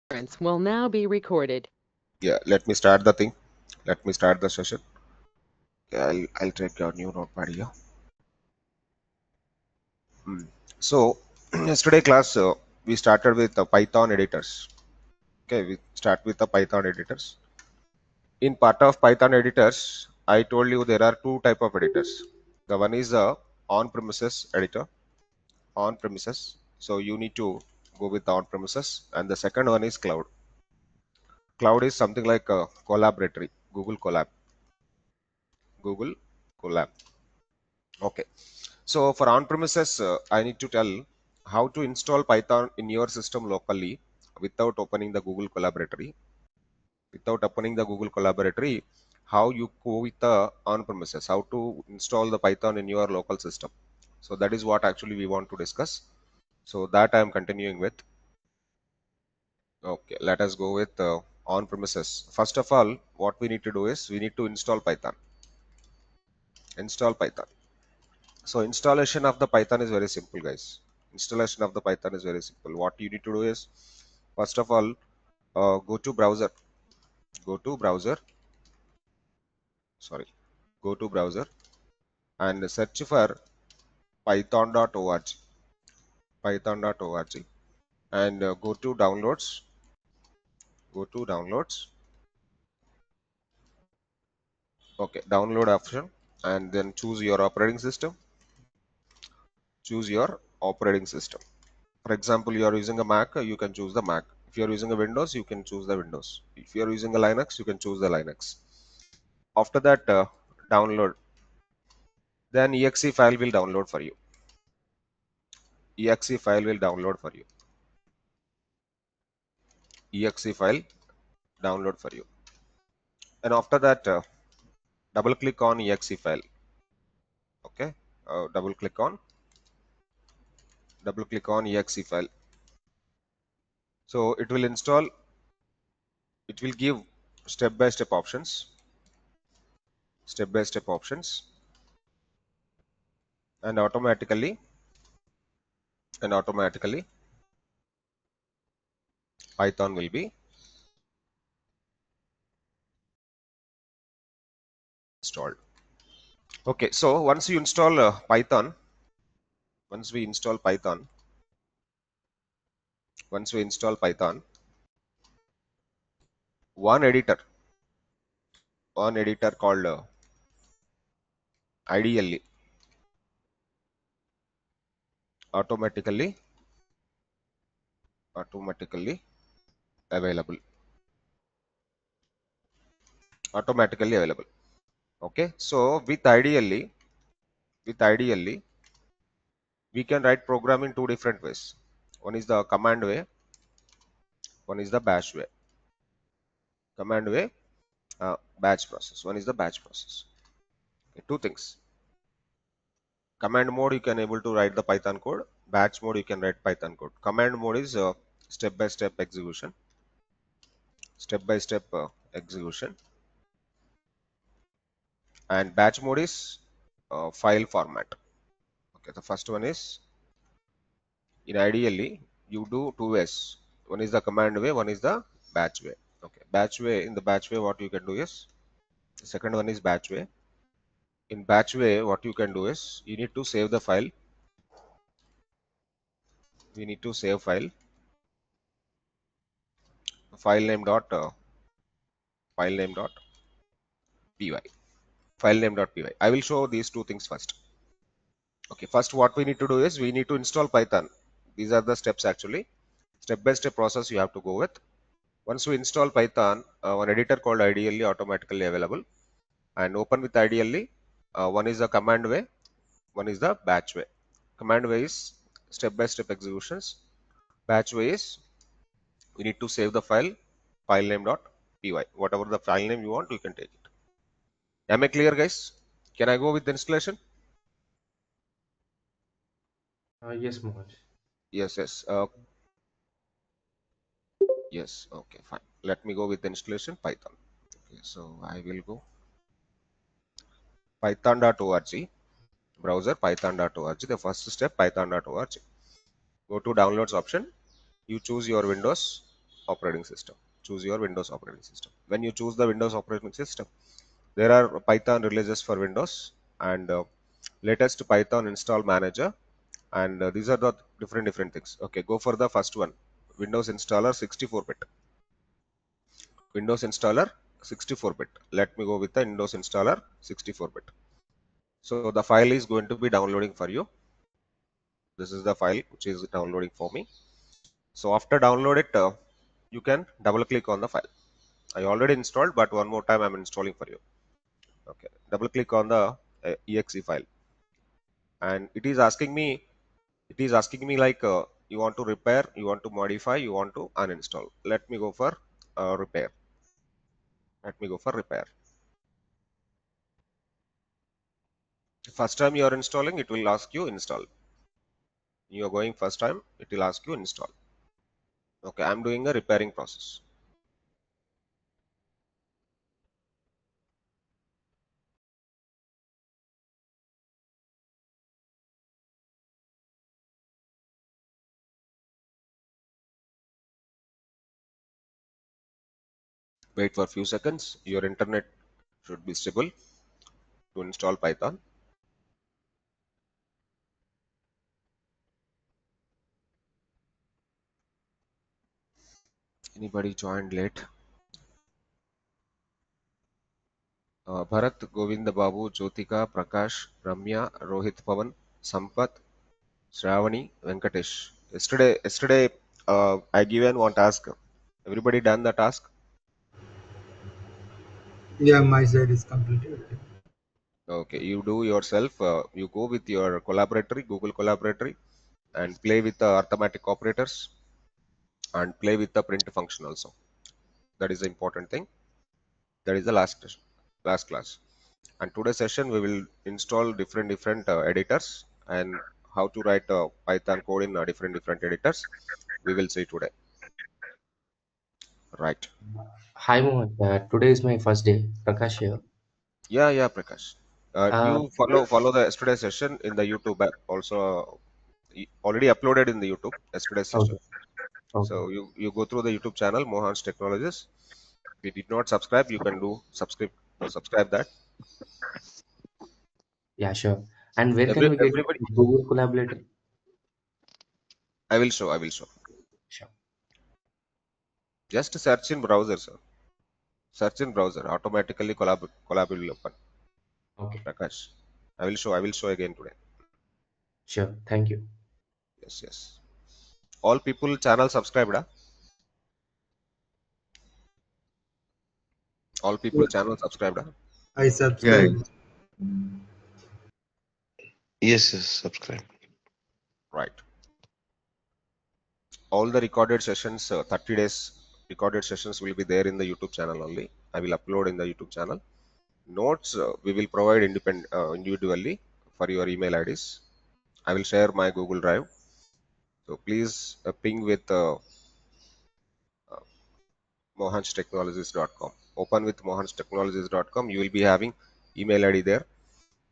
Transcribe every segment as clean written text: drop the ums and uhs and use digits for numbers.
Conference will now be recorded. Yeah, let me start the thing. Let me start the session. Yeah, I'll take your new notepad here. So, yesterday class we started with the Python editors. Okay, we start with the Python editors. In part of Python editors, I told you there are two type of editors. The one is the on-premises editor, on-premises. So you need to go with the on-premises, and the second one is cloud. Cloud is something like a collaboratory, Google Colab, Google Colab. Okay. So for on-premises, I need to tell how to install Python in your system locally without opening the Google Collaboratory. Without opening the Google Collaboratory, how you go with the on-premises, how to install the Python in your local system. So that is what actually we want to discuss. So that I am continuing with. Okay, let us go with on-premises. First of all, what we need to do is we need to install Python. Install Python. So installation of the Python is very simple, guys. Installation of the Python is very simple. What you need to do is, first of all, go to browser. Go to browser. Sorry, go to browser and search for python.org. Python.org and go to downloads. Go to downloads. Okay, download option and then choose your operating system. Choose your operating system. For example, you are using a Mac, you can choose the Mac. If you are using a Windows, you can choose the Windows. If you are using a Linux, you can choose the Linux. After that, download, then exe file will download for you. Exe file will download for you. Exe file download for you. And after that, double click on exe file. Okay, double click on exe file. So it will install. It will give step by step options. Step by step options, and automatically Python will be installed. Okay, so once you install Python, once we install Python, once we install Python, one editor, one editor called ideally automatically automatically available. Automatically available. Okay, so with ideally, we can write program in two different ways. One is the command way, one is the bash way. Command way, batch process. One is the batch process. Okay, two things. Command mode, you can able to write the Python code. Batch mode, you can write Python code. Command mode is step by step execution. Step by step execution. And batch mode is file format. Okay, the first one is in ideally you do two ways. One is the command way, one is the batch way. Okay, batch way, in the batch way what you can do is, the second one is batch way. In batch way what you can do is you need to save the file. We need to save file name dot file name dot py. File name dot py. I will show these two things first. Okay, first what we need to do is we need to install Python. These are the steps actually. Step by step process you have to go with. Once we install Python, one editor called ideally automatically available, and open with ideally. One is the command way, one is the batch way. Command way is step by step executions. Batch way is we need to save the file name dot py. Whatever the file name you want, you can take it. Am I clear, guys? Can I go with the installation? Yes, Mohansh. Yes, yes. Yes, okay, fine. Let me go with the installation Python. Okay, so I will go python.org, browser python.org. The first step python.org. Go to downloads option. You choose your Windows operating system. Choose your Windows operating system. When you choose the Windows operating system, there are Python releases for Windows and latest Python install manager, and these are the different things. Okay, go for the first one, Windows installer 64-bit. Windows installer 64-bit. Let me go with the Windows installer 64-bit. So the file is going to be downloading for you. This is the file which is downloading for me. So after download it, you can double click on the file. I already installed, but one more time I'm installing for you. Okay, double click on the exe file, and it is asking me like you want to repair, you want to modify, you want to uninstall. Let me go for repair. Let me go for repair. First time you are installing, it will ask you install. You are going first time, it will ask you install. Okay, I'm doing a repairing process. Wait for a few seconds. Your internet should be stable to install Python. Anybody joined late? Bharat, Govinda Babu, Jyotika, Prakash, Ramya, Rohit Pavan, Sampath, Shravani, Venkatesh. Yesterday, I given one task. Everybody done the task? Yeah, my side is completed. Okay, you do yourself. You go with your collaboratory, Google Collaboratory, and play with the arithmetic operators and play with the print function also. That is the important thing. That is the last class. And today's session we will install different editors and how to write Python code in different editors. We will see today. Right. Hi Mohan, today is my first day. Prakash here. Yeah, Prakash. Uh, You follow the yesterday's session in the YouTube app. Also, already uploaded in the YouTube yesterday's session. okay, okay. So you go through the YouTube channel Mohansh Technologies. If you did not subscribe, you can do subscribe that. Yeah, sure. And where can we get Everybody, Google Collaborator? I will show. Sure. Just search in browser, sir. Search in browser. Automatically collab will open. Okay, Prakash. I will show again today. sure. Thank you. Yes. All people channel subscribed. Huh? All people Yeah, channel subscribed. Huh? I Yeah, subscribe. yes, subscribe. Right. All the recorded sessions, 30 days recorded sessions will be there in the YouTube channel only. I will upload in the YouTube channel. Notes we will provide individually for your email IDs. I will share my Google Drive. So please ping with mohanshtechnologies.com. Open with mohanshtechnologies.com. You will be having email ID there,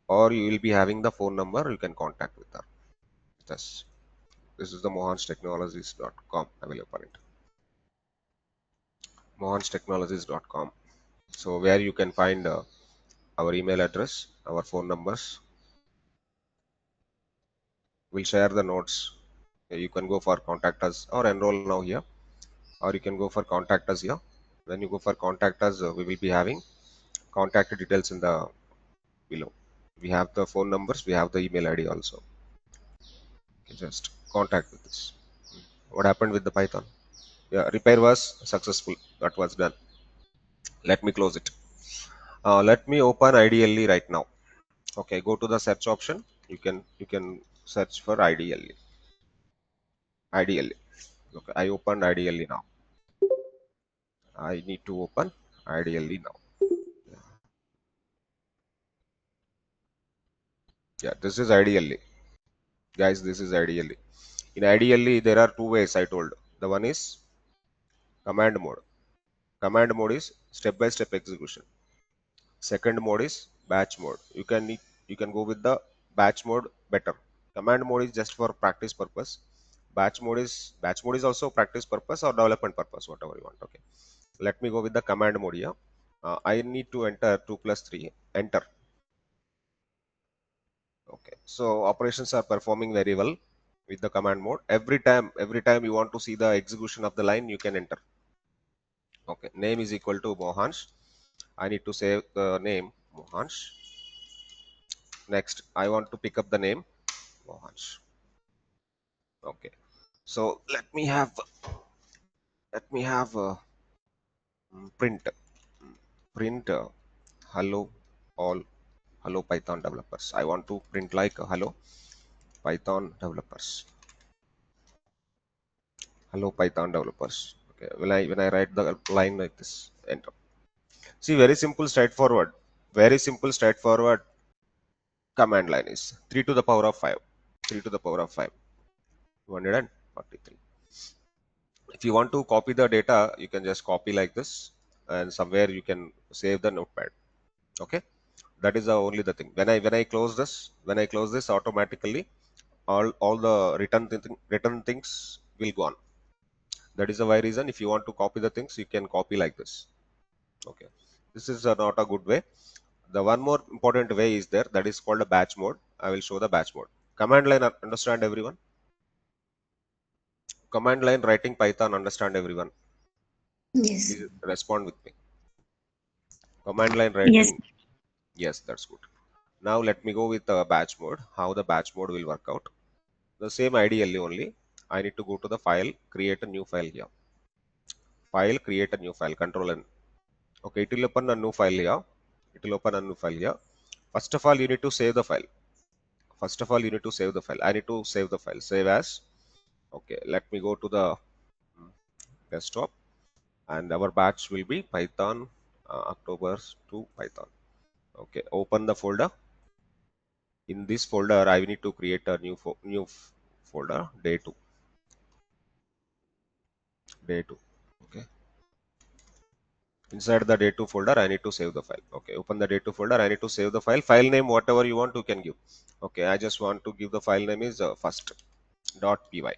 or you will be having the phone number. You can contact with her. Yes. This is the mohanshtechnologies.com. I will open it. mohanshtechnologies.com. So where you can find our email address, our phone numbers. We'll share the notes. You can go for contact us or enroll now here, or you can go for contact us here. When you go for contact us, we will be having contact details in the below. We have the phone numbers, we have the email ID also. Okay, just contact with us. What happened with the Python? Yeah, repair was successful. That was done. Let me close it. Let me open IDLE right now. Okay, go to the search option. You can search for IDLE. IDLE. Okay, I opened IDLE now. I need to open IDLE now. Yeah, this is IDLE. Guys, this is IDLE. In IDLE, there are two ways I told. The one is command mode. Command mode is step-by-step execution. Second mode is batch mode. You can go with the batch mode better. Command mode is just for practice purpose. batch mode is also practice purpose or development purpose, whatever you want. Okay, let me go with the command mode here. I need to enter 2 plus 3, enter. Okay, so operations are performing very well with the command mode. Every time you want to see the execution of the line, you can enter. Okay, name is equal to Mohansh. I need to save the name Mohansh. Next, I want to pick up the name Mohansh. Okay, so let me have print hello all hello Python developers. I want to print like hello Python developers. Hello Python developers. Okay, when I write the line like this, enter. See, very simple, straightforward. Very simple, straightforward command line is 3 to the power of 5. 3 to the power of 5. 243. If you want to copy the data, you can just copy like this, and somewhere you can save the notepad. Okay, that is the only the thing. When I close this automatically, all the written things will go on. That is the why reason, if you want to copy the things, you can copy like this. Okay, this is not a good way. The one more important way is there, that is called a batch mode. I will show the batch mode. Command line, understand everyone? Command line writing Python, understand everyone? Yes. Please respond with me. Command line Yes. writing, yes, that's good. Now let me go with the batch mode. How the batch mode will work out? The same ideally only. I need to go to the file, create a new file here. File, create a new file, control N. Okay, it will open a new file here. It will open a new file here. First of all, you need to save the file. First of all, you need to save the file. I need to save the file. Save as. Okay, let me go to the desktop, and our batch will be Python October to Python. Okay, open the folder. In this folder, I need to create a new folder, day 2. Day 2. Okay. Inside the day 2 folder, I need to save the file. Okay, open the day 2 folder. I need to save the file. File name, whatever you want, you can give. Okay, I just want to give the file name is first.py.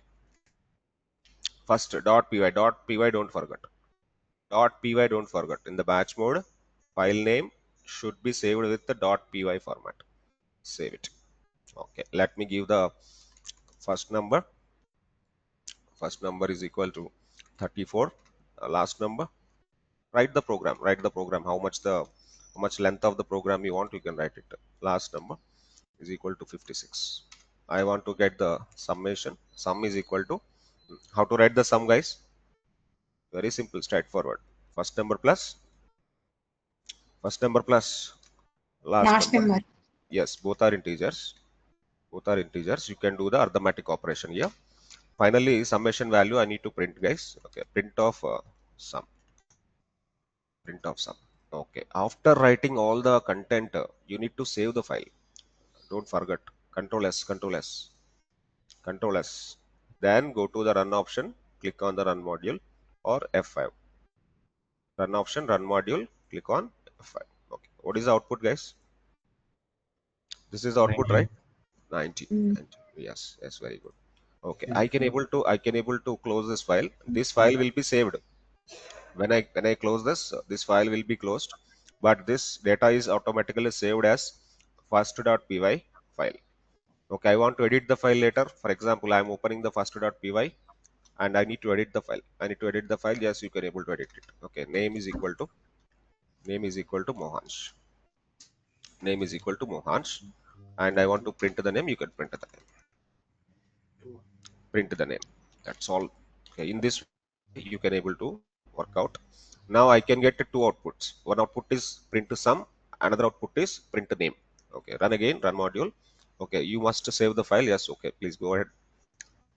First.py. Don't forget. .py, don't forget. In the batch mode, file name should be saved with the .py format. Save it. Okay, let me give the first number. First number is equal to 34. Last number. Write the program. Write the program. How much length of the program you want, you can write it. Last number is equal to 56. I want to get the summation. Sum is equal to, how to write the sum, guys? Very simple, straightforward. First number plus last Last number. number. Yes, both are integers. Both are integers. You can do the arithmetic operation here. Finally, summation value I need to print, guys. Okay, print of sum. Print of sum. Okay, after writing all the content, you need to save the file. Don't forget. Control S, Control S, Control S. Then go to the run option. Click on the run module or F5. Run option, run module. Click on F5. Okay. What is the output, guys? This is the output, 19. right? 90. Mm. 90. Yes, yes, very good. Okay, I can able to close this file. This file will be saved. When I close this, this file will be closed, but this data is automatically saved as first.py file. Okay, I want to edit the file later. For example, I am opening the first.py and I need to edit the file. I need to edit the file. Yes, you can able to edit it. Okay, name is equal to Mohansh. Name is equal to Mohansh, and I want to print the name. You can print the name. Print the name. That's all. Okay, in this way you can able to work out. Now I can get two outputs. One output is print sum, another output is print name. Okay, run again, run module. Okay, you must save the file. Yes, okay, please go ahead.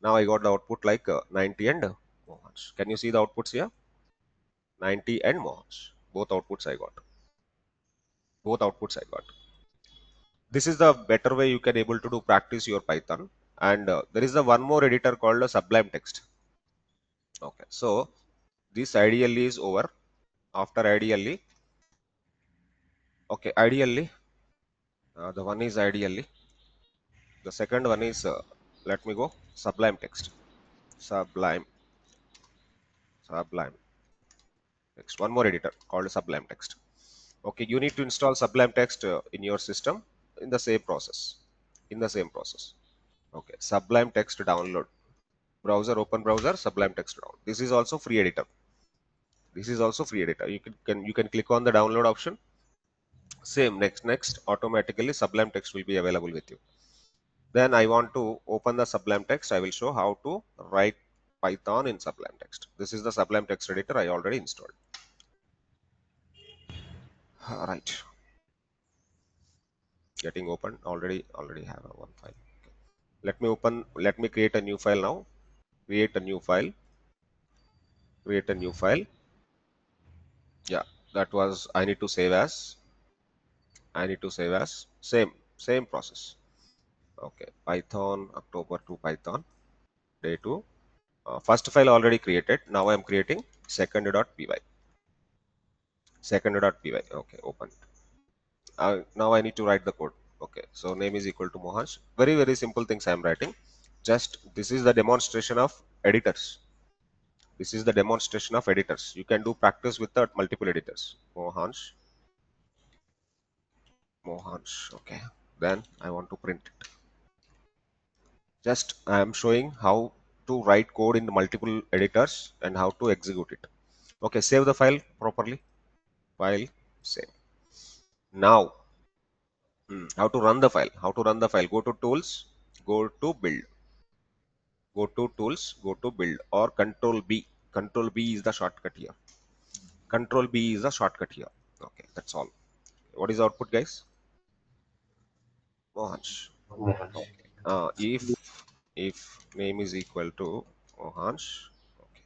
Now I got the output like 90 and Mohansh. Can you see the outputs here? 90 and Mohansh. Both outputs I got. Both outputs I got. This is the better way you can able to do practice your Python. And there is a one more editor called a Sublime Text. Okay, so this ideally is over. After ideally, okay, ideally, the one is ideally. The second one is, let me go, Sublime Text. Sublime. Next, one more editor called Sublime Text. Okay, you need to install Sublime Text in your system in the same process. Okay, Sublime Text download. Browser, open browser, Sublime Text down. This is also free editor. You can click on the download option. Same, next, automatically Sublime Text will be available with you. Then I want to open the Sublime Text. I will show how to write Python in Sublime Text. This is the Sublime Text editor I already installed. All right, getting open. Already have one file. Let me create a new file now. Create a new file. Yeah, that was I need to save as. Same process. Okay, Python October to Python day 2. First file already created. Now I am creating second.py. Okay, open. Now I need to write the code. Okay, so name is equal to Mohansh. Very simple things I am writing. Just this is the demonstration of editors. You can do practice with the multiple editors. Mohansh. Okay. Then I want to print it. Just I am showing how to write code in multiple editors and how to execute it. Okay, save the file properly. File, save. Now, how to run the file? Go to tools, go to build. Go to tools, go to build, or control B. Control B is the shortcut here. Okay, that's all. What is the output, guys? Mohansh. Mohansh. Okay. If name is equal to Mohansh. Okay.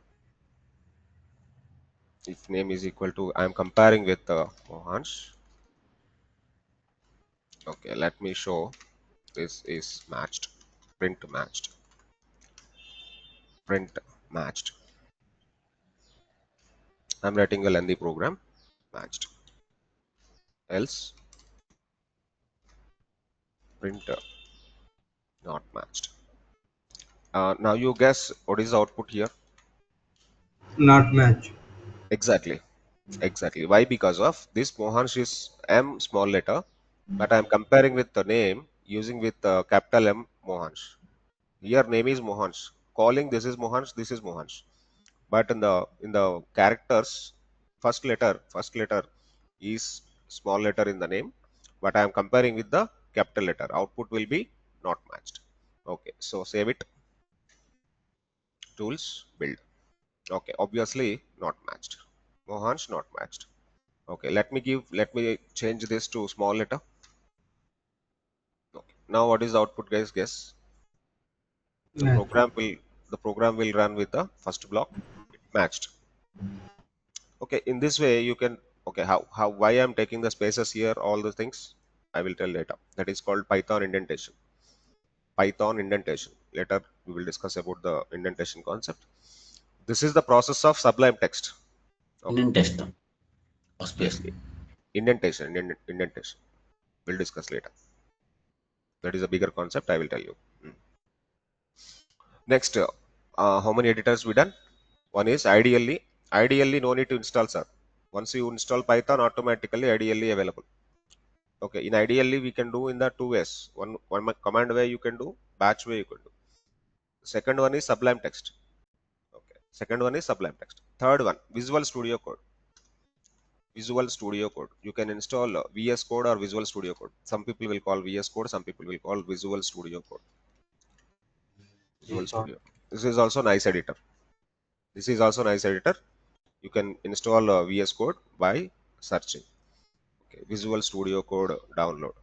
If name is equal to, I am comparing with Mohansh. Okay, let me show this is matched. Print matched. I'm writing a lengthy program. Matched. Else print not matched. Now you guess what is the output here? Not match. Exactly. Why? Because of this Mohansh is M small letter, but I'm comparing with the name using with capital M Mohansh. Here name is Mohansh. Calling this is Mohansh. This is Mohansh. But in the characters, first letter is small letter in the name, but I am comparing with the capital letter. Output will be not matched. Okay, so save it. Tools, build. Okay, obviously not matched. Mohansh not matched. Okay, let me change this to small letter. Okay, now what is the output, guys? Guess. The Match. program will the program will run with the first block. It matched. Okay, in this way you can. Okay, how why I'm taking the spaces here, all the things I will tell later. That is called Python indentation. Later we will discuss about the indentation concept. This is the process of Sublime Text. Okay. Indentation or Yes, space. indentation. We'll discuss later. That is a bigger concept. I will tell you. Next, how many editors we done? One is ideally no need to install, sir. Once you install Python, automatically ideally available. Okay, in ideally we can do in the two ways. One command way you can do, batch way you can do. Second one is Sublime Text. Okay, Third one, Visual Studio Code. You can install VS Code or Visual Studio Code. Some people will call VS Code, some people will call Visual Studio Code. Visual Studio. This is also nice editor. You can install VS Code by searching. Okay, Visual Studio Code download.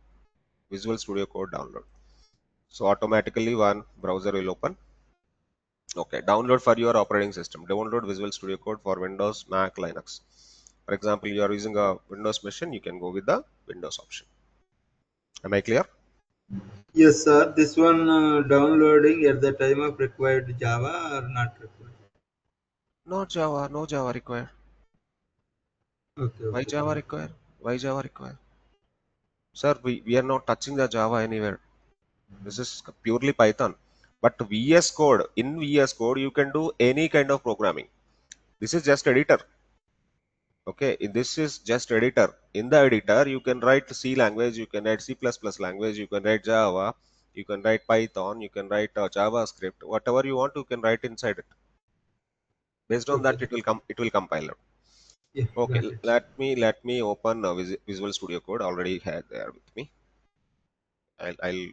So automatically one browser will open. Okay, download for your operating system. Download Visual Studio Code for Windows, Mac, Linux. For example, you are using a Windows machine, you can go with the Windows option. Am I clear? Yes, sir. This one downloading at the time of required Java or not required? No Java required. Okay, Why okay, Java fine. required? Sir, we are not touching the Java anywhere. This is purely Python. But VS Code, in VS Code, you can do any kind of programming. This is just editor. Okay, this is just editor. In the editor, you can write C language, you can write C++ language, you can write Java, you can write Python, you can write JavaScript, whatever you want, you can write inside it. Based on Okay. that, it will compile it. Yeah, Okay, got it. let me open Visual Studio Code. Already had there with me. I'll I'll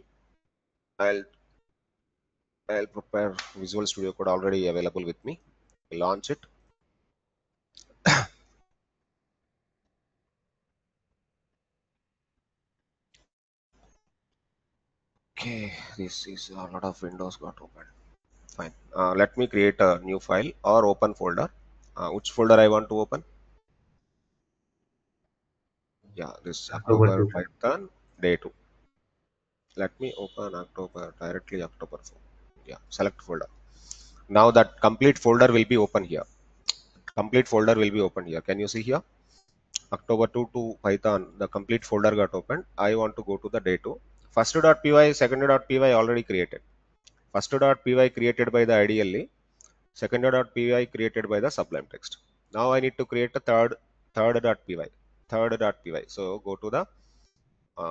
I'll I'll prepare Visual Studio Code already available with me. Launch it. Okay, this is a lot of windows got open. Fine. Let me create a new file or open folder. Which folder I want to open? Yeah, this October October 2. Python day 2. Let me open October directly October 4. Yeah, select folder. Now that complete folder will be open here. Complete folder will be open here. Can you see here? October 2 to Python, the complete folder got opened. I want to go to the day 2. First.py, second.py already created. First.py created by the IDLE, second.py created by the Sublime Text. Now I need to create a third.py. Third.py. So go to the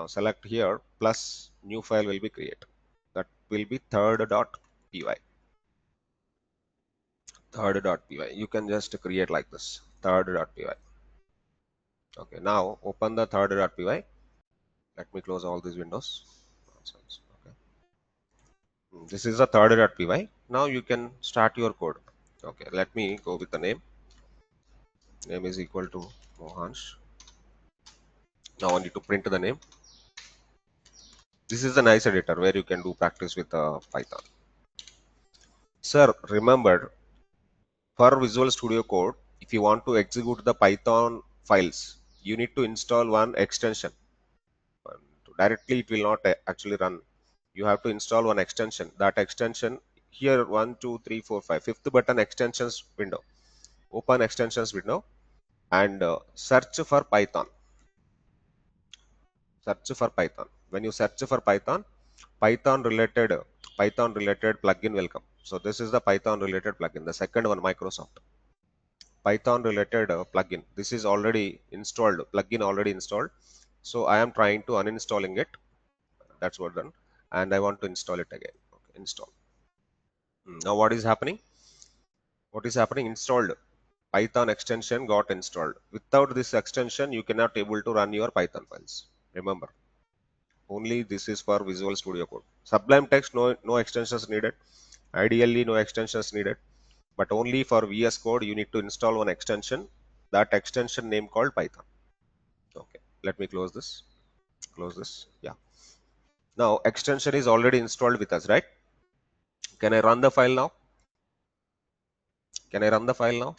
select here plus new file will be created. That will be third.py. Third.py. You can just create like this. Third.py. Okay, now open the third.py. Let me close all these windows. Nonsense. Okay. This is the third.py. Now you can start your code. Okay, let me go with the name. Name is equal to Mohansh. Now I need to print the name. This is a nice editor where you can do practice with Python. Sir, remember for Visual Studio Code, if you want to execute the Python files, you need to install one extension. Directly it will not actually run. You have to install one extension. That extension here 1 2 3 4 5 fifth button extensions window. Open extensions window and search for Python. Search for Python. When you search for Python, Python related plugin will come. So this is the Python related plugin. The second one, Microsoft Python related plugin. This is already installed. Plugin already installed. So I am trying to uninstalling it. That's what done, and I want to install it again. Okay, install. Now what is happening? What is happening? Installed. Python extension got installed. Without this extension, you cannot able to run your Python files. Remember, only this is for Visual Studio Code. Sublime Text, no extensions needed. Ideally, no extensions needed. But only for VS Code, you need to install one extension. That extension name called Python. Okay, let me close this. Close this. Yeah. Now extension is already installed with us, right? Can I run the file now? Can I run the file now?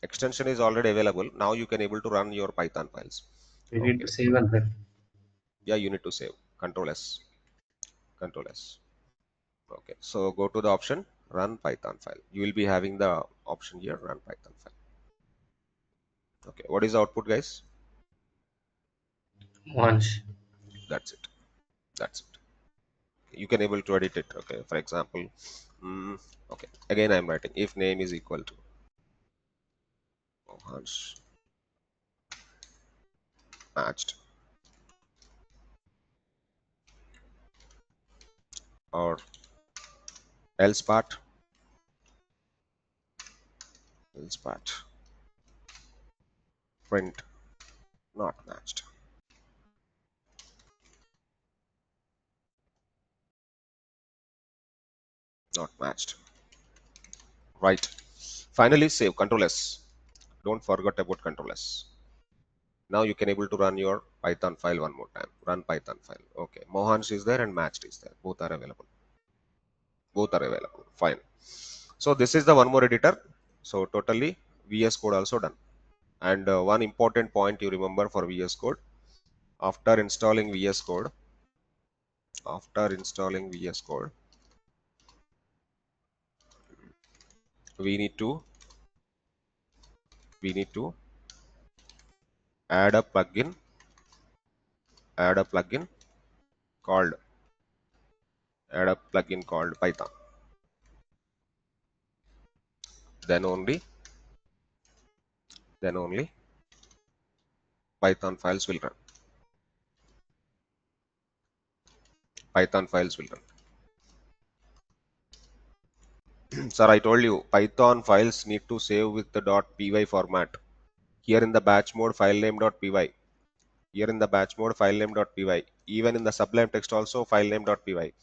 Extension is already available. Now you can able to run your Python files. We need Okay. to save and run. Yeah, you need to save. Control S. Control S. Okay. So go to the option run Python file. You will be having the option here run Python file. Okay. What is the output, guys? Once. That's it. That's it. You can able to edit it. Okay. For example, okay. Again, I am writing if name is equal to Mohansh matched or else part print not matched. Not matched. Right. Finally save. Control S. Don't forget about Control S. Now you can able to run your Python file one more time. Run Python file. Okay. Mohansh is there and matched is there. Both are available. Both are available. Fine. So this is the one more editor. So totally VS Code also done. And one important point you remember for VS Code. After installing VS Code, we need to add a plugin called add a plugin called Python. Then only Python files will run. Python files will run. Sir, I told you Python files need to save with the .py format. Here in the batch mode file name .py. Here in the batch mode file name .py. Even in the sublime text also file name .py.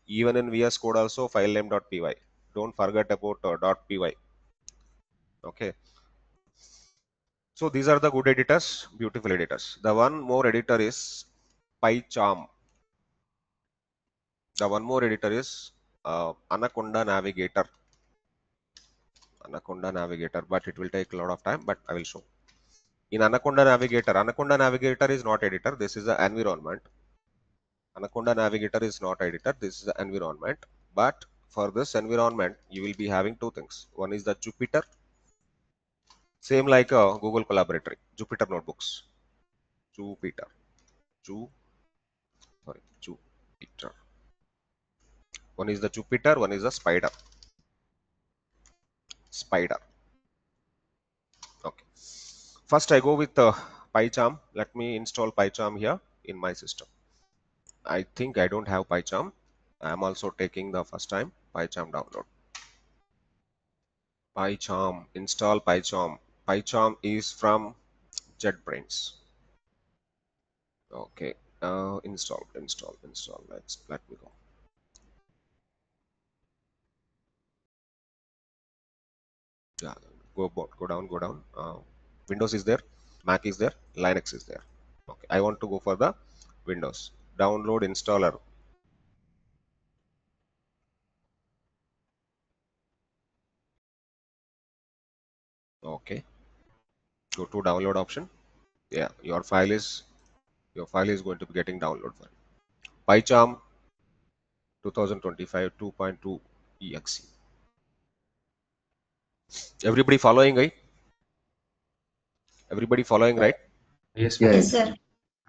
Even in VS Code also file name .py. Don't forget about .py. Okay. So these are the good editors, beautiful editors. The one more editor is PyCharm. The one more editor is Anaconda Navigator. Anaconda Navigator, but it will take a lot of time, but I will show. In Anaconda Navigator is not editor. This is the environment. Anaconda Navigator is not editor. This is the environment. But for this environment, you will be having two things. One is the Jupyter. Same like Google Collaboratory, Jupyter Notebooks. Jupyter. Jupyter. One is the Jupyter, one is the Spider. Okay. First, I go with PyCharm. Let me install PyCharm here in my system. I think I don't have PyCharm. I am also taking the first time PyCharm download. PyCharm, install PyCharm. PyCharm is from JetBrains. Okay. Install. Let me go. Yeah, go down. Windows is there, Mac is there, Linux is there. Okay, I want to go for the Windows. Download installer. Okay, go to download option. Yeah, your file is going to be getting download for PyCharm 2025 2.2 exe. Everybody following, right? Everybody following, right? Yes, Yes, Mohansh. sir.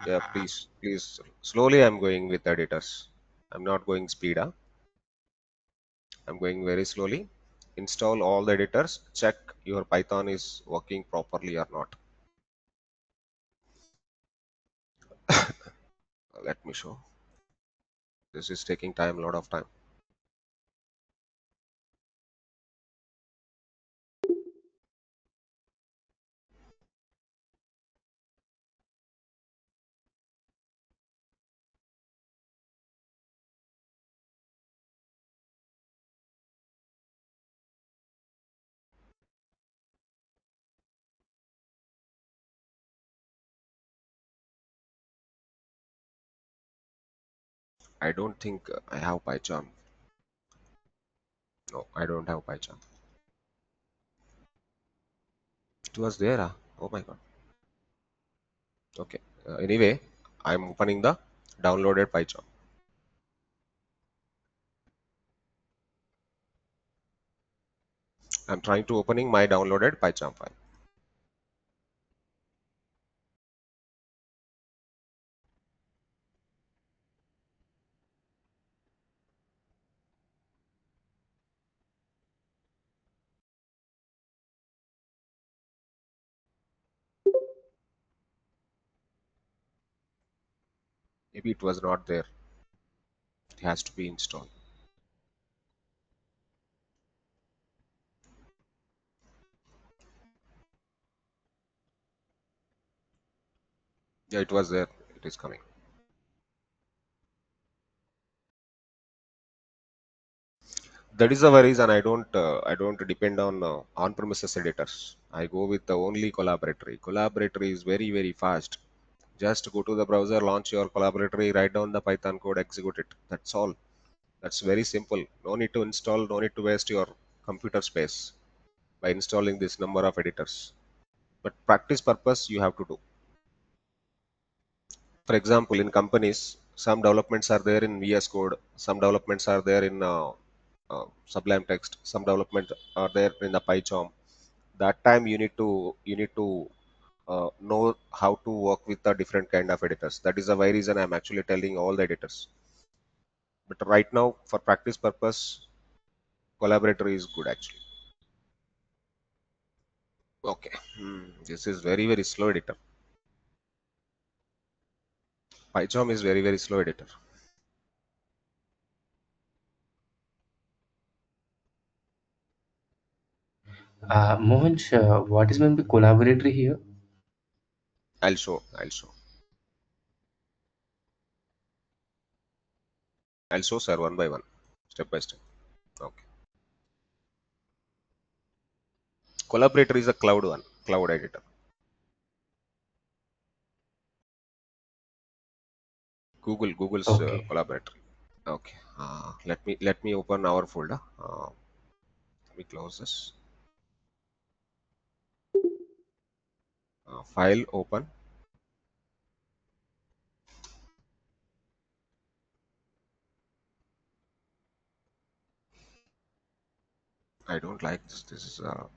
Yeah, please. Slowly, I'm going with editors. I'm not going speed. Huh? I'm going very slowly. Install all the editors. Check your Python is working properly or not. Let me show. This is taking time, a lot of time. I don't think I have PyCharm. No, I don't have PyCharm. It was there. Huh? Oh my god. Okay. Anyway, I'm opening the downloaded PyCharm. I'm trying to opening my downloaded PyCharm file. Maybe it was not there. It has to be installed. Yeah, it was there. It is coming. That is the reason I don't depend on on-premises editors. I go with the only collaboratory. Collaboratory is very fast. Just go to the browser, launch your collaboratory, write down the Python code, execute it. That's all. That's very simple. No need to install, no need to waste your computer space by installing this number of editors. But practice purpose you have to do. For example, in companies, some developments are there in VS Code, some developments are there in Sublime Text, some development are there in the PyCharm. That time you need to know how to work with the different kind of editors. That is the why reason I'm actually telling all the editors. But right now, for practice purpose, collaborator is good actually. Okay, this is very slow editor. PyCharm is very slow editor. Mohansh, what is meant by collaboratory here? I'll show. I'll show, sir, one by one, step by step. Okay. Collaborator is a cloud one, cloud editor. Google's Okay. collaborator. Okay. Let me open our folder. Let me close this. File open. I don't like this. This is a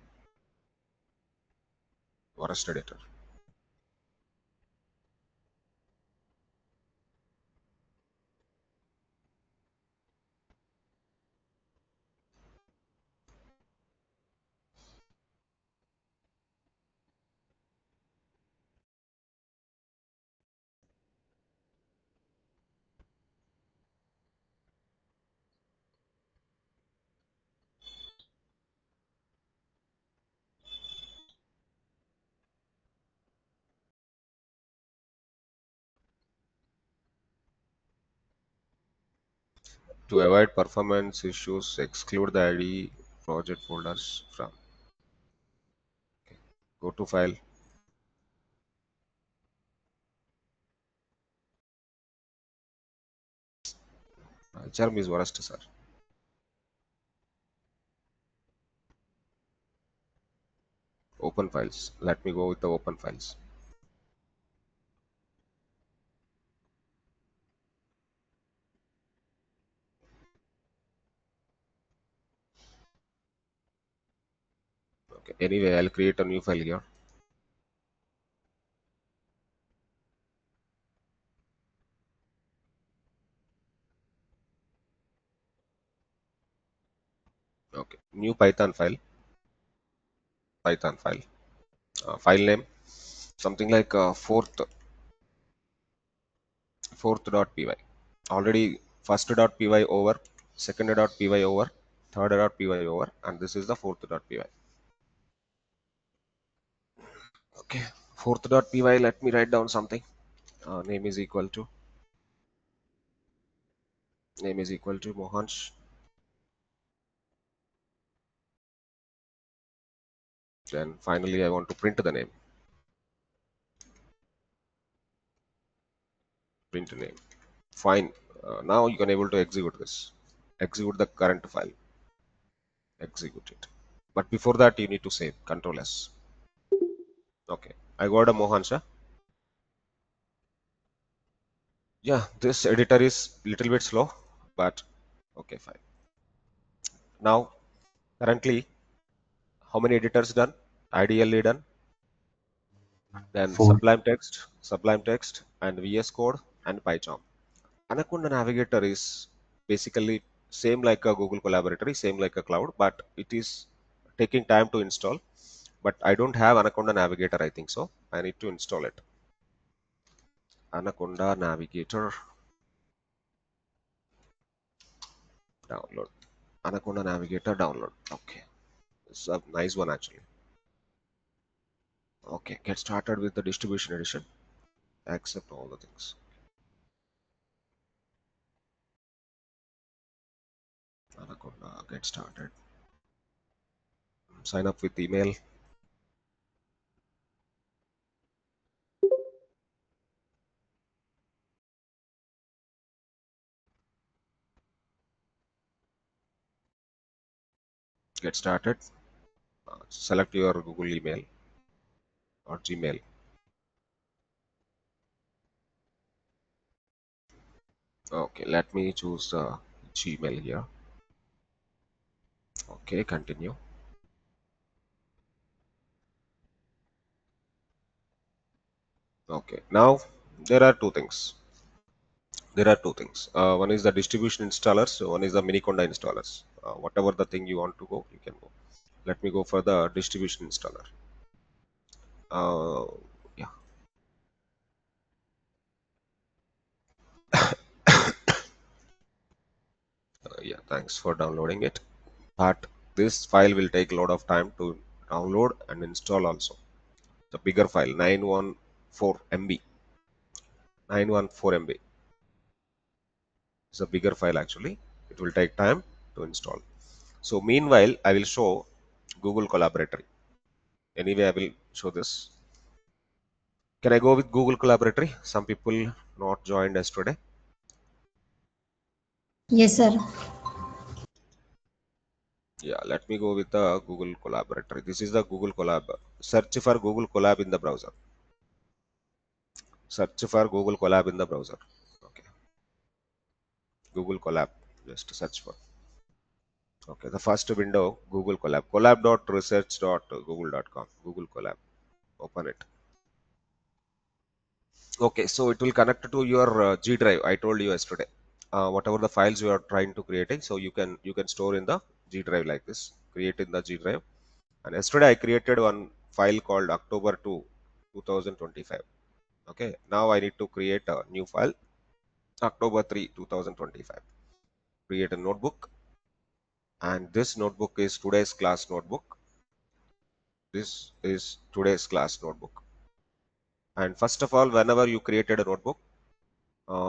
worst editor. To avoid performance issues, exclude the ID project folders from. Go to file. Charm is worst, sir. Open files. Let me go with the open files. Okay. Anyway, I'll create a new file here. Okay. New Python file. Python file. File name something like fourth.py. Already first.py over, second.py over, third.py over, and this is the fourth.py. Okay, fourth.py. Let me write down something. Name is equal to Mohansh. Then finally, I want to print the name. Print name. Fine. Now you can able to execute this. Execute the current file. Execute it. But before that, you need to save. Control S. Okay. I got a Mohansh. Yeah, this editor is little bit slow, but okay, fine. Now, currently, how many editors done? Ideally done. Then 4. Sublime Text, and VS Code and PyCharm. Anaconda Navigator is basically same like a Google Collaboratory, same like a cloud, but it is taking time to install. But I don't have Anaconda Navigator, I think so. I need to install it. Anaconda Navigator download. Anaconda Navigator download. Okay, it's a nice one actually. Okay, get started with the distribution edition. Accept all the things. Anaconda, get started. Sign up with email. Get started. Select your Google email or Gmail. Okay, let me choose Gmail here. Okay, continue. Okay, now there are two things. There are two things. One is the distribution installers, so one is the Miniconda installers. Whatever the thing you want to go, you can go. Let me go for the distribution installer. Yeah. Yeah, thanks for downloading it. But this file will take a lot of time to download and install also. The bigger file, 914 MB. 914 MB is a bigger file actually. It will take time to install. So meanwhile, I will show Google Collaboratory. Anyway, I will show this. Can I go with Google Collaboratory? Some people not joined yesterday. Yes, sir. Yeah, let me go with the Google Collaboratory. This is the Google Collab. Search for Google Collab in the browser. Search for Google Collab in the browser. Okay, Google Collab. Just search for. Okay, the first window, Google Collab. Collab.research.google.com. Google Collab. Open it. Okay, so it will connect to your G drive. I told you yesterday. Whatever the files you are trying to creating, so you can store in the G drive like this. Create in the G drive. And yesterday I created one file called October 2, 2025. Okay, now I need to create a new file, October 3, 2025. Create a notebook, and this notebook is today's class notebook. This is today's class notebook. And first of all, whenever you created a notebook,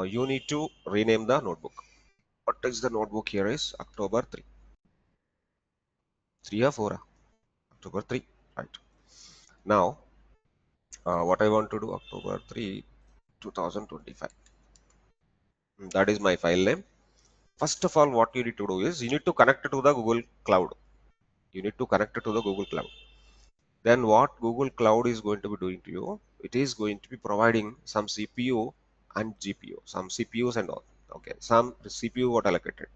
you need to rename the notebook. What is the notebook here is October 3. 3 or 4? October 3, right. Now, what I want to do, October 3, 2025. That is my file name. First of all, what you need to do is you need to connect it to the Google Cloud. You need to connect it to the Google Cloud. Then what Google Cloud is going to be doing to you, it is going to be providing some CPU and GPU, some CPUs and all. Okay, some CPU got allocated,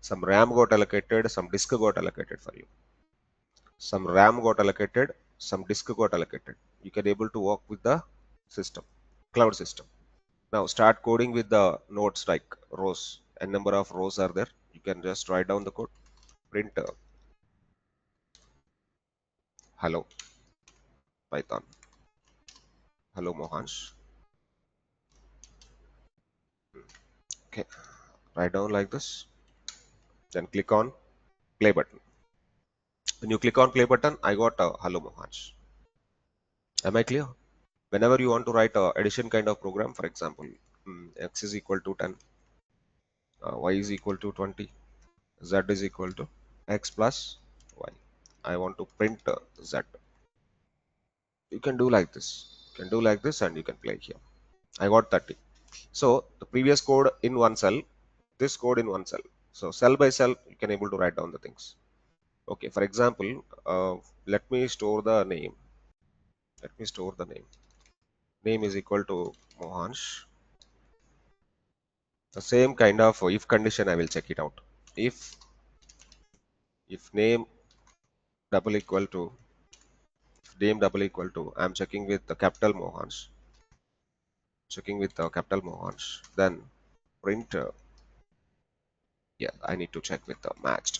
some RAM got allocated, some disk got allocated for you. Some RAM got allocated, some disk got allocated. You can able to work with the system, cloud system. Now start coding with the nodes like rows. A number of rows are there. You can just write down the code. Print hello Python. Hello Mohansh. Okay, write down like this. Then click on play button. When you click on play button, I got hello Mohansh. Am I clear? Whenever you want to write a addition kind of program, for example, x is equal to 10, y is equal to 20, z is equal to x plus y. I want to print z. You can do like this. You can do like this and you can play here. I got 30. So the previous code in one cell, this code in one cell. So cell by cell, you can able to write down the things. Okay, for example, let me store the name. Let me store the name. Name is equal to Mohansh. The same kind of if condition I will check it out. If name double equal to I'm checking with the capital Mohansh. Checking with the capital Mohansh. Then print. Yeah, I need to check with the matched.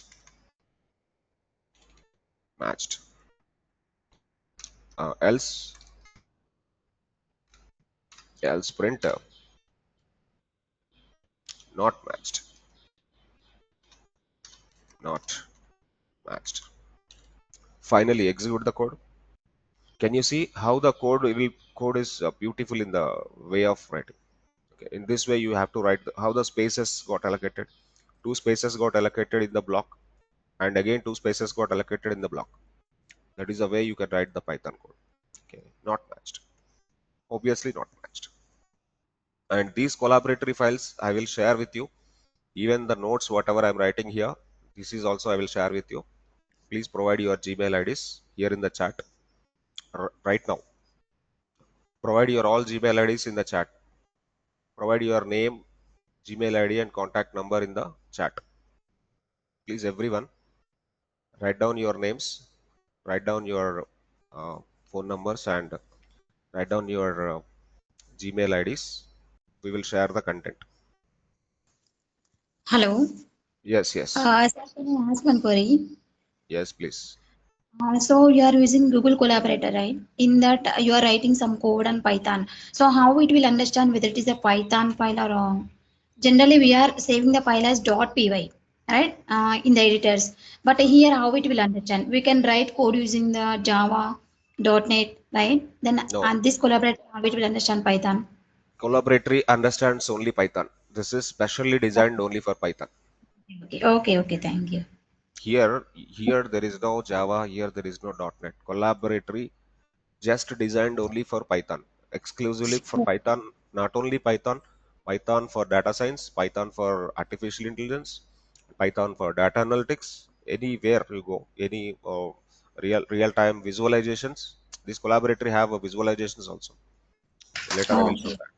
Else print not matched. Not matched. Finally, execute the code. Can you see how the code is beautiful in the way of writing? Okay, in this way, you have to write how the spaces got allocated. Two spaces got allocated in the block, and again two spaces got allocated in the block. That is the way you can write the Python code. Okay, not matched. Obviously not matched. And these collaboratory files I will share with you. Even the notes, whatever I'm writing here, this is also I will share with you. Please provide your Gmail IDs here in the chat right now. Provide your all Gmail IDs in the chat. Provide your name, Gmail ID and contact number in the chat. Please everyone write down your names, write down your phone numbers and write down your Gmail IDs. We will share the content. Hello. Yes, yes, Sir, can I ask one query? yes, please. So you are using Google Collaborator, right? In that you are writing some code on Python. So how it will understand whether it is a Python file or generally we are saving the file as .py, right? In the editors. But here how it will understand? We can write code using the Java, .NET, right? Then No, on this Collaborator, how it will understand Python? collaboratory understands only Python. This is specially designed only for Python. Okay. Thank you. Here there is no Java. Here there is no .NET. Collaboratory just designed only for Python, exclusively for Python. Not only Python, Python for data science, Python for artificial intelligence, Python for data analytics. Anywhere you go, any real time visualizations. This collaboratory have a visualizations also. Later I will show Okay. that.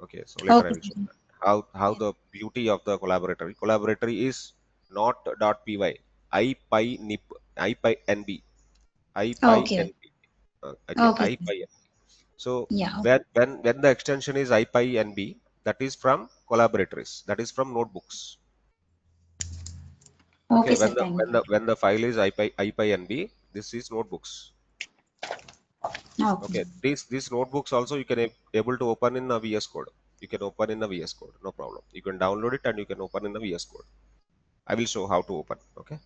Okay, so later I Okay. will show that. How the beauty of the collaboratory. Collaboratory is not .py, IPynb, IPynb, Okay. IPynb. Okay, Okay. IPynb. So Yeah. when the extension is IPynb, that is from collaboratories. That is from notebooks. Okay, Okay, sir. Thank you. when the file is IPynb, this is notebooks. Okay. Okay, these notebooks also you can able to open in a VS Code. You can open in a VS Code, no problem. You can download it and you can open in a VS Code. I will show how to open. Okay.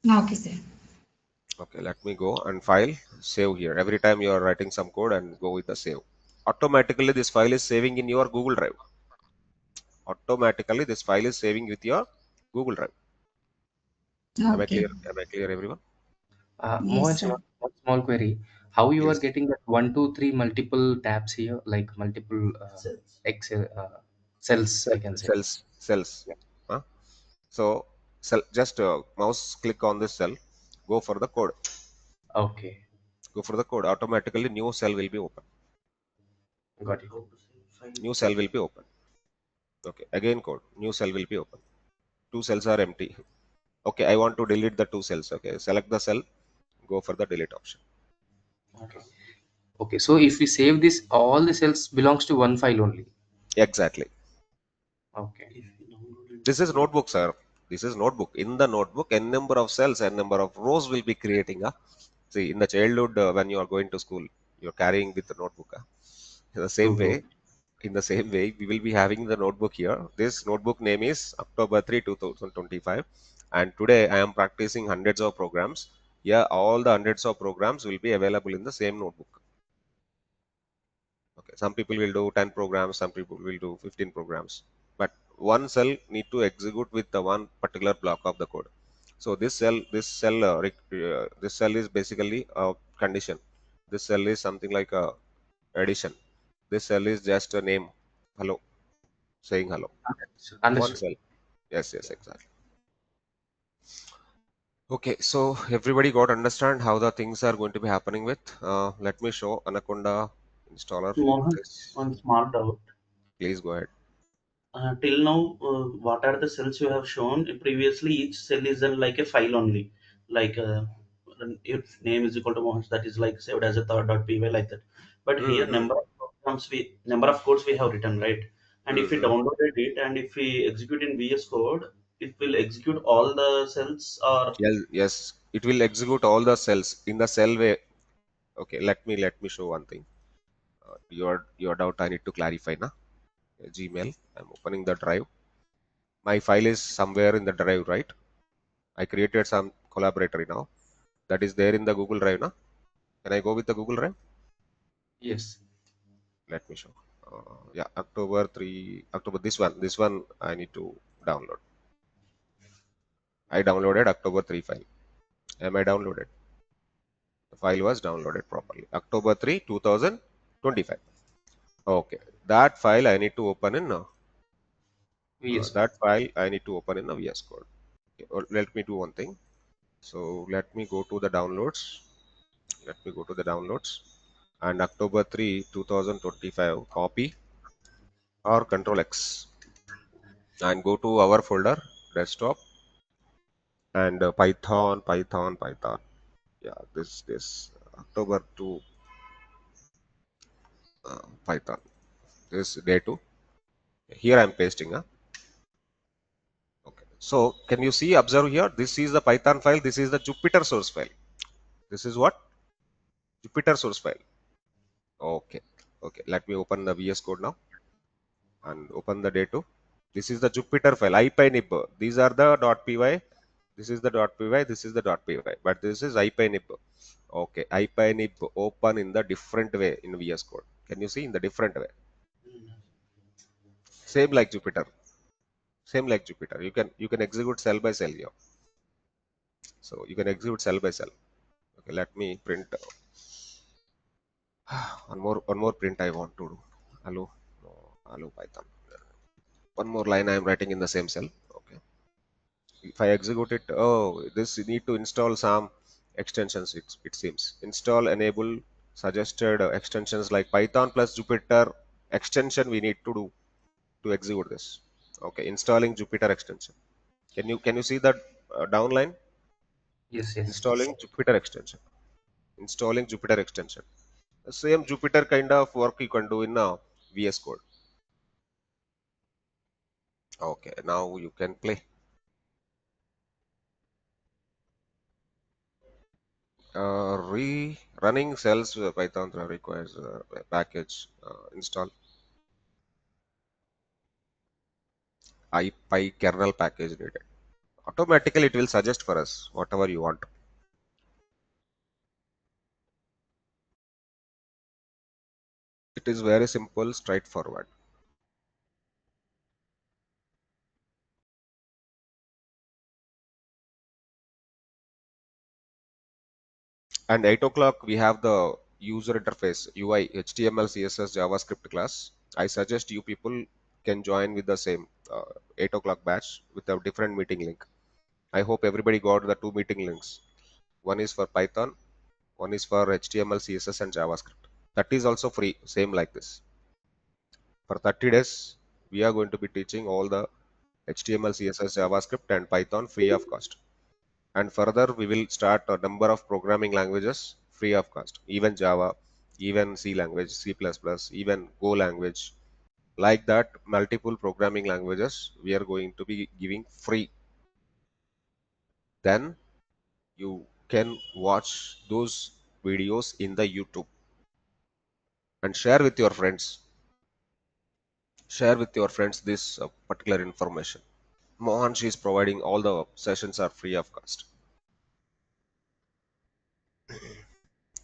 Okay, sir. Okay, let me go and file, save here. Every time you are writing some code and go with the save. Automatically this file is saving in your Google Drive. Automatically this file is saving with your Google Drive. Am I Okay. clear? Am I clear, everyone? Yes, Mohansh, sir. one small query. How you are Yes. getting that one, two, three multiple tabs here, like multiple Excel cells, I can say. Cells. Yeah. Huh? So cell, just mouse click on this cell, go for the code. Okay, Go for the code. Automatically new cell will be open. got it. New cell will be open. Okay. Again code. New cell will be open. Two cells are empty. Okay. I want to delete the two cells. Okay. Select the cell. Go for the delete option. Okay. Okay. So if we save this, all the cells belongs to one file only. Exactly. Okay. This is notebook, sir. This is notebook. In the notebook, n number of cells and number of rows will be creating. See, in the childhood, when you are going to school, you're carrying with the notebook. In the same True, way, true. we will be having the notebook here. This notebook name is October 3, 2025. And today I am practicing hundreds of programs. Here, all the hundreds of programs will be available in the same notebook. Okay, some people will do 10 programs, some people will do 15 programs, but one cell need to execute with the one particular block of the code. So this cell is basically a condition. This cell is something like a addition. This cell is just a name, hello, saying hello. One Understood. cell. Yes, yes, exactly. Okay, so everybody got understand how the things are going to be happening with. Let me show Anaconda installer. Mohan, This, one small doubt. please go ahead. Till now, what are the cells you have shown? Previously, each cell is like a file only. Like if name is equal to Mohan's, that is like saved as a .py like that. But here, Mm-hmm. number of codes we have written, right? And if we Mm-hmm. downloaded it and if we execute in VS Code, it will execute all the cells or Yes, yes, it will execute all the cells in the cell way. Okay, let me show one thing. Your doubt I need to clarify now. Gmail. I'm opening the drive. My file is somewhere in the drive, right? I created some collaboratory now. That is there in the Google Drive now. Can I go with the Google Drive? Yes. Let me show. Yeah, October. This one I need to download. I downloaded October 3 file. Am I downloaded? The file was downloaded properly. October 3, 2025. Okay, that file I need to open in VS Code. that file I need to open in a VS Code. Okay, let me do one thing. So let me go to the downloads. Let me go to the downloads and October 3, 2025 copy or Control X and go to our folder desktop and Python. Yeah, this October 2 Python. This day 2. Here I'm pasting. So can you see, observe here, this is the Python file, this is the Jupyter source file. This is what? Jupyter source file. Okay. Okay. Let me open the VS Code now and open the day2. This is the Jupyter file, ipynib. These are the .py. This is the .py. This is the .py. But this is ipynib. Okay. ipynib open in the different way in VS Code. Can you see in the different way? Same like Jupyter. Same like Jupyter. You can execute cell by cell here. So you can execute cell by cell. Okay. Let me print one more print I want to do. Hello. No, hello Python. One more line I am writing in the same cell. Okay. If I execute it, oh, this need to install some extensions. It seems install enable suggested extensions like Python plus Jupyter extension we need to do to execute this. Okay, installing Jupyter extension. Can you see that downline? Yes, yes. Installing Jupyter extension. Installing Jupyter extension. The same Jupyter kind of work you can do in VS Code. Okay, now you can play. Running cells Python requires a package install kernel package needed. Automatically it will suggest for us whatever you want. It is very simple, straightforward. And 8 o'clock we have the user interface UI HTML CSS JavaScript class. I suggest you people can join with the same 8 o'clock batch with a different meeting link. I hope everybody got the two meeting links. One is for Python, one is for HTML CSS and JavaScript. That is also free, same like this. For 30 days we are going to be teaching all the HTML CSS JavaScript and Python free of cost. And further we will start a number of programming languages free of cost, even Java, even C language, C++, even Go language. Like that, multiple programming languages we are going to be giving free. Then you can watch those videos in the YouTube and share with your friends. Share with your friends this particular information. Mohansh is providing all the sessions are free of cost.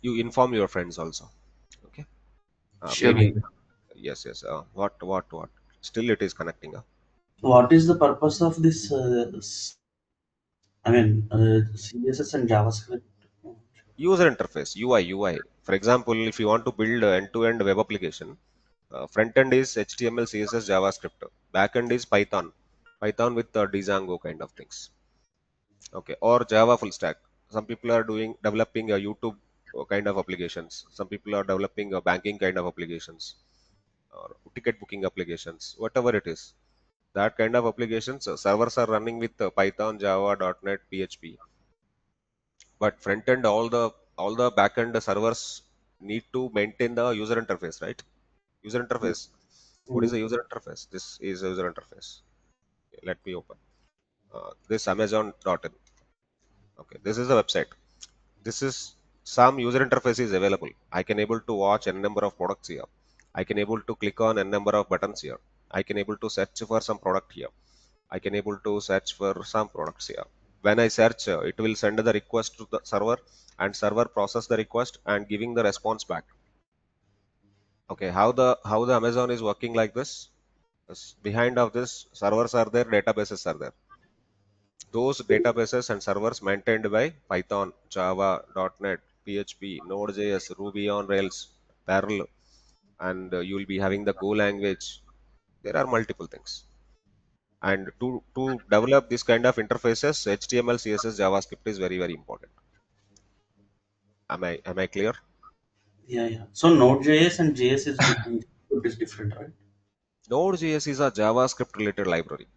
You inform your friends also. Okay. Maybe Surely. yes, yes. What? Still, it is connecting. What is the purpose of this? CSS and JavaScript. User interface, UI. For example, if you want to build an end-to-end web application, front end is HTML, CSS, JavaScript. Back end is Python. Python with Django kind of things. Okay, or Java full stack. Some people are developing a YouTube kind of applications. Some people are developing a banking kind of applications or ticket booking applications. Whatever it is, that kind of applications servers are running with Python, Java, .NET, PHP. But front end, all the back end servers need to maintain the user interface, right? User interface. What is the user interface? This is a user interface. Okay, let me open this Amazon.in. Okay, this is the website. This is some user interface is available. I can able to watch n number of products here. I can able to click on n number of buttons here. I can able to search for some product here. I can able to search for some products here. When I search, it will send the request to the server, and server process the request and giving the response back. Okay, how the Amazon is working like this? Behind of this, servers are there, databases are there. Those databases and servers maintained by Python, Java, .NET, PHP, Node.js, Ruby on Rails, Parallel, and you will be having the Go language. There are multiple things. And to develop this kind of interfaces, HTML, CSS, JavaScript is very, very important. Am I clear? Yeah, yeah. So Node.js and JS is different, right? Node.js is a JavaScript related library.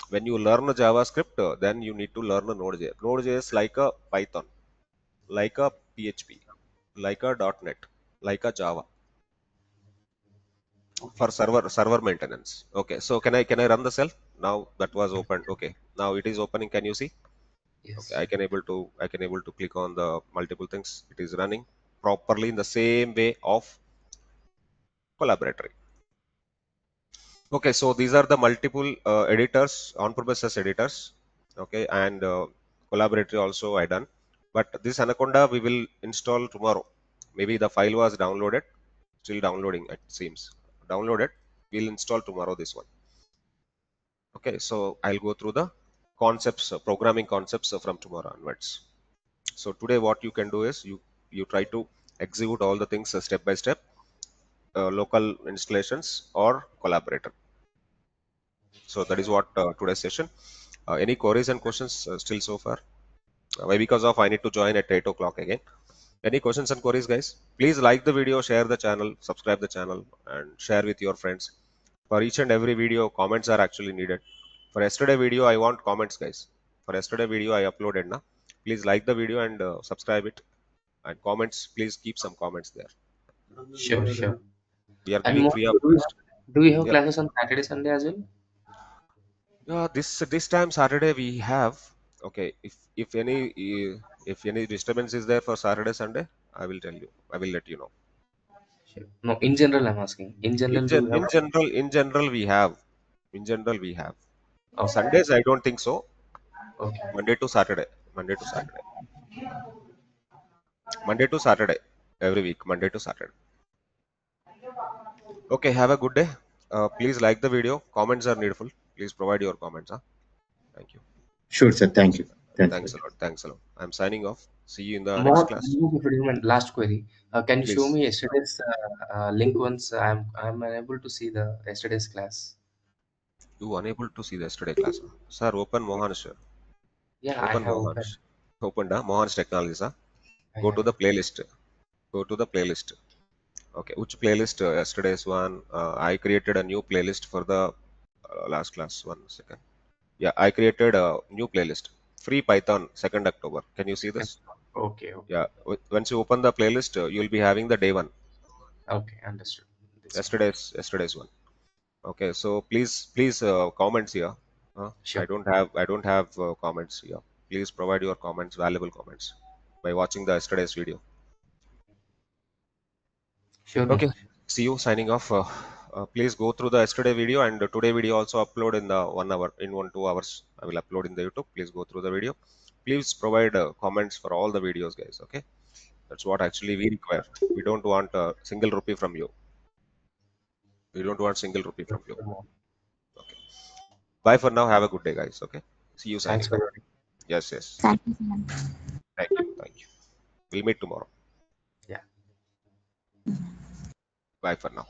When you learn JavaScript, then you need to learn Node.js. Node.js like a Python, like a PHP, like a .NET, like a Java Okay. for server maintenance. Okay, so can I run the cell Now that was opened. Okay, now it is opening. Can you see? Yes. Okay, I can able to click on the multiple things. It is running properly in the same way of collaboratory. Okay, so these are the multiple editors, on-premises editors. Okay, and collaboratory also I done. But this Anaconda we will install tomorrow. Maybe the file was downloaded, still downloading it seems. Downloaded. We'll install tomorrow this one. Okay, so I'll go through the concepts, programming concepts from tomorrow onwards. So today what you can do is you try to execute all the things step by step, local installations or collaborator. So that is what today's session. Any queries and questions still so far? Why? Because of I need to join at 8 o'clock again. Any questions and queries, guys? Please like the video, share the channel, subscribe the channel, and share with your friends. For each and every video, comments are actually needed. For yesterday video, I want comments, guys. For yesterday video, I uploaded now. Please like the video and subscribe it. And comments, please keep some comments there. Sure, sure. We are And giving more, free of cost. do we have Yeah. classes on Saturday, Sunday as well? This time Saturday we have. Okay. If any disturbance is there for Saturday Sunday, I will tell you. I will let you know. Sure. No, in general, I'm asking. In general, do we have? In general we have. In general we have. Okay. Sundays I don't think so. Okay. Monday to Saturday. Monday to Saturday. Monday to Saturday. Every week. Monday to Saturday. Okay. Have a good day. Please like the video. Comments are needful. Please provide your comments. Huh? Thank you. Sure, sir. Thank you. Thanks for Thanks a lot. Thanks a lot. I'm signing off. See you in the next More, class. if you don't mind, last query. Can you show Please. me yesterday's link once? I'm unable to see the yesterday's class. You unable to see the yesterday class. Huh? Sir, open Mohansh. Yeah, I Open have opened. Mohansh. Open Mohansh Technologies. Huh? I Go have to the it. playlist. Go to the playlist. Okay. Which playlist? Yesterday's one. I created a new playlist for the last class. 1 second. Yeah, I created a new playlist. Free Python 2nd October. Can you see this? Okay, okay, Yeah. Once you open the playlist, you'll be having the day one. okay. Understood. This one. Yesterday's one. Okay. So please comments here. Sure, I don't have comments here. Please provide your comments, valuable comments, by watching the yesterday's video. sure, Okay. Mohan. See you signing off. Please go through the yesterday video and today video also upload in the 1 hour in 1 2 hours. I will upload in the YouTube. Please go through the video. Please provide comments for all the videos, guys. Okay. That's what actually we require. We don't want a single rupee from you. We don't want single rupee from you. Okay. Bye for now. Have a good day, guys. Okay. See you Thanks signing for off. your. Yes, yes. Thank you so much. Thank you. Thank you. We'll meet tomorrow. Yeah. Bye for now.